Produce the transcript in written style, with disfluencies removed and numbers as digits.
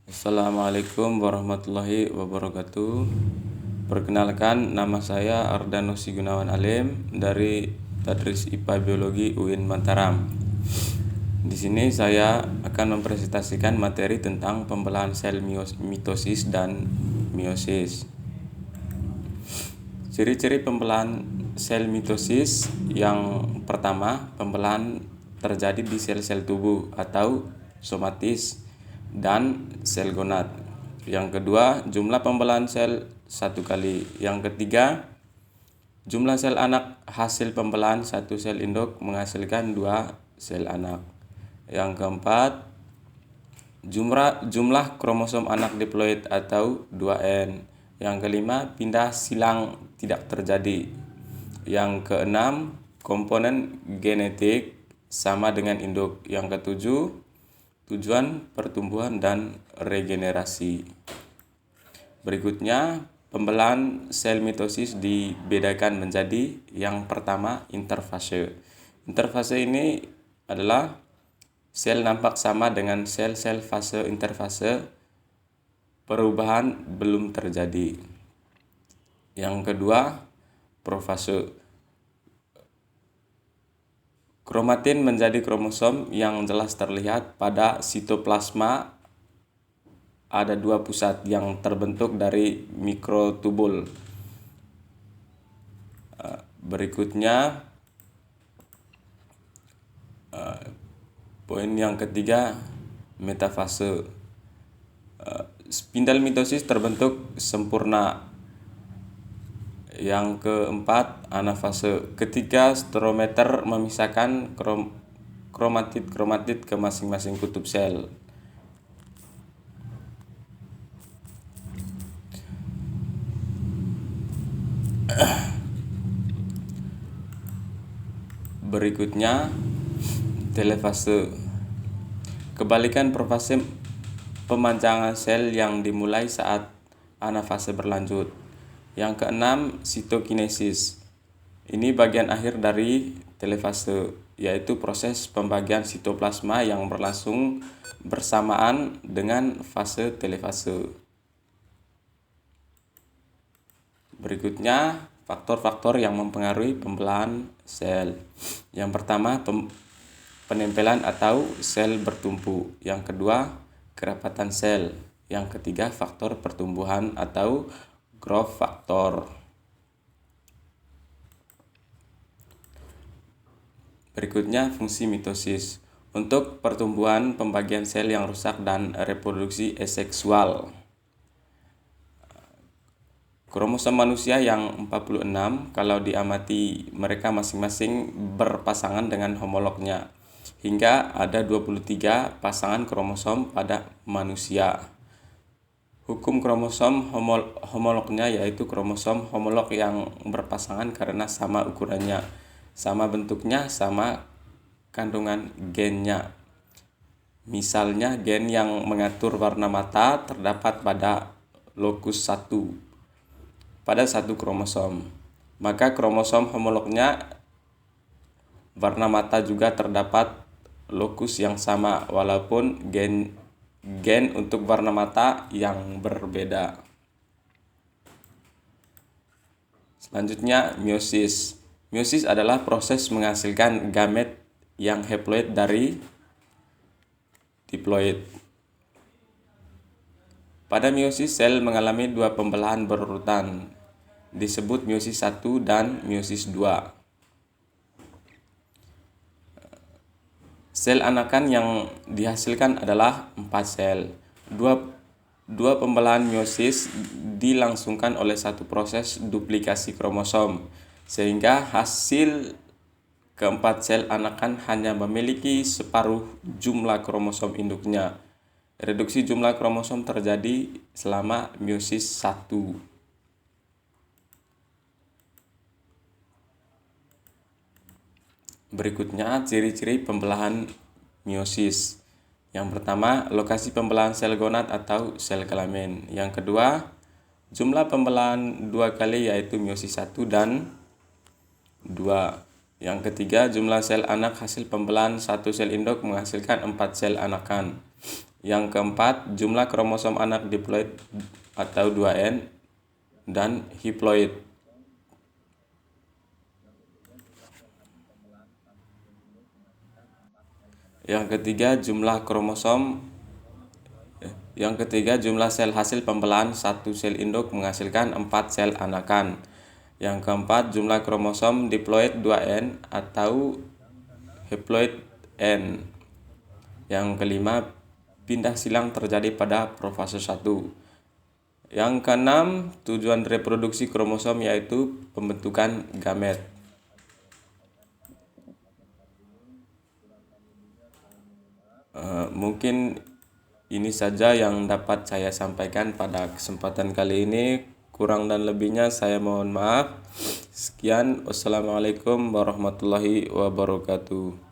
Assalamualaikum warahmatullahi wabarakatuh. Perkenalkan, nama saya Ardanosi Gunawan Alim dari Tadris IPA Biologi UIN Mataram. Di sini saya akan mempresentasikan materi tentang pembelahan sel mitosis dan meiosis. Ciri-ciri pembelahan sel mitosis yang pertama, pembelahan terjadi di sel-sel tubuh atau somatis dan sel gonad. Yang kedua, jumlah pembelahan sel 1 kali. Yang ketiga, jumlah sel anak hasil pembelahan satu sel induk menghasilkan 2 sel anak. Yang keempat, jumlah kromosom anak diploid atau 2N. Yang kelima, pindah silang tidak terjadi. Yang keenam, komponen genetik sama dengan induk. Yang ketujuh, tujuan pertumbuhan dan regenerasi. Berikutnya, pembelahan sel mitosis dibedakan menjadi yang pertama, interfase. Interfase ini adalah sel nampak sama dengan sel-sel fase interfase, perubahan belum terjadi. Yang kedua, profase. Kromatin menjadi kromosom yang jelas terlihat pada sitoplasma. Ada 2 pusat yang terbentuk dari mikrotubul. Berikutnya, poin yang ketiga, metafase. Spindel mitosis terbentuk sempurna. Yang keempat, anafase. Ketika sterometer memisahkan kromatid ke masing-masing kutub sel. Berikutnya, telefase. Kebalikan profase pemanjangan sel yang dimulai saat anafase berlanjut. Yang keenam, sitokinesis. Ini bagian akhir dari telefase, yaitu proses pembagian sitoplasma yang berlangsung bersamaan dengan fase telefase. Berikutnya, faktor-faktor yang mempengaruhi pembelahan sel. Yang pertama, penempelan atau sel bertumpu. Yang kedua, kerapatan sel. Yang ketiga, faktor pertumbuhan atau growth factor. Berikutnya, fungsi mitosis. Untuk pertumbuhan, pembagian sel yang rusak dan reproduksi aseksual. Kromosom manusia yang 46, kalau diamati mereka masing-masing berpasangan dengan homolognya. Hingga ada 23 pasangan kromosom pada manusia. Hukum kromosom homolognya yaitu kromosom homolog yang berpasangan karena sama ukurannya, sama bentuknya, sama kandungan gennya. Misalnya, gen yang mengatur warna mata terdapat pada lokus 1 pada satu kromosom. Maka kromosom homolognya warna mata juga terdapat lokus yang sama walaupun gen untuk warna mata yang berbeda. Selanjutnya, meiosis. Meiosis adalah proses menghasilkan gamet yang haploid dari diploid. Pada meiosis, sel mengalami 2 pembelahan berurutan, disebut meiosis 1 dan meiosis 2. Sel anakan yang dihasilkan adalah 4 sel. Dua pembelahan meiosis dilangsungkan oleh satu proses duplikasi kromosom, sehingga hasil keempat sel anakan hanya memiliki separuh jumlah kromosom induknya. Reduksi jumlah kromosom terjadi selama meiosis 1. Berikutnya, ciri-ciri pembelahan meiosis. Yang pertama, lokasi pembelahan sel gonad atau sel kelamin. Yang kedua, jumlah pembelahan 2 kali yaitu meiosis 1 dan 2. Yang ketiga, jumlah sel anak hasil pembelahan satu sel induk menghasilkan 4 sel anakan. Yang keempat, jumlah kromosom anak diploid atau 2N dan hiploid. Yang ketiga, jumlah sel hasil pembelahan satu sel induk menghasilkan 4 sel anakan. Yang keempat, jumlah kromosom diploid 2N atau haploid N. Yang kelima, pindah silang terjadi pada profase 1. Yang keenam, tujuan reproduksi kromosom yaitu pembentukan gamet. Mungkin ini saja yang dapat saya sampaikan pada kesempatan kali ini. Kurang dan lebihnya saya mohon maaf. Sekian, wassalamualaikum warahmatullahi wabarakatuh.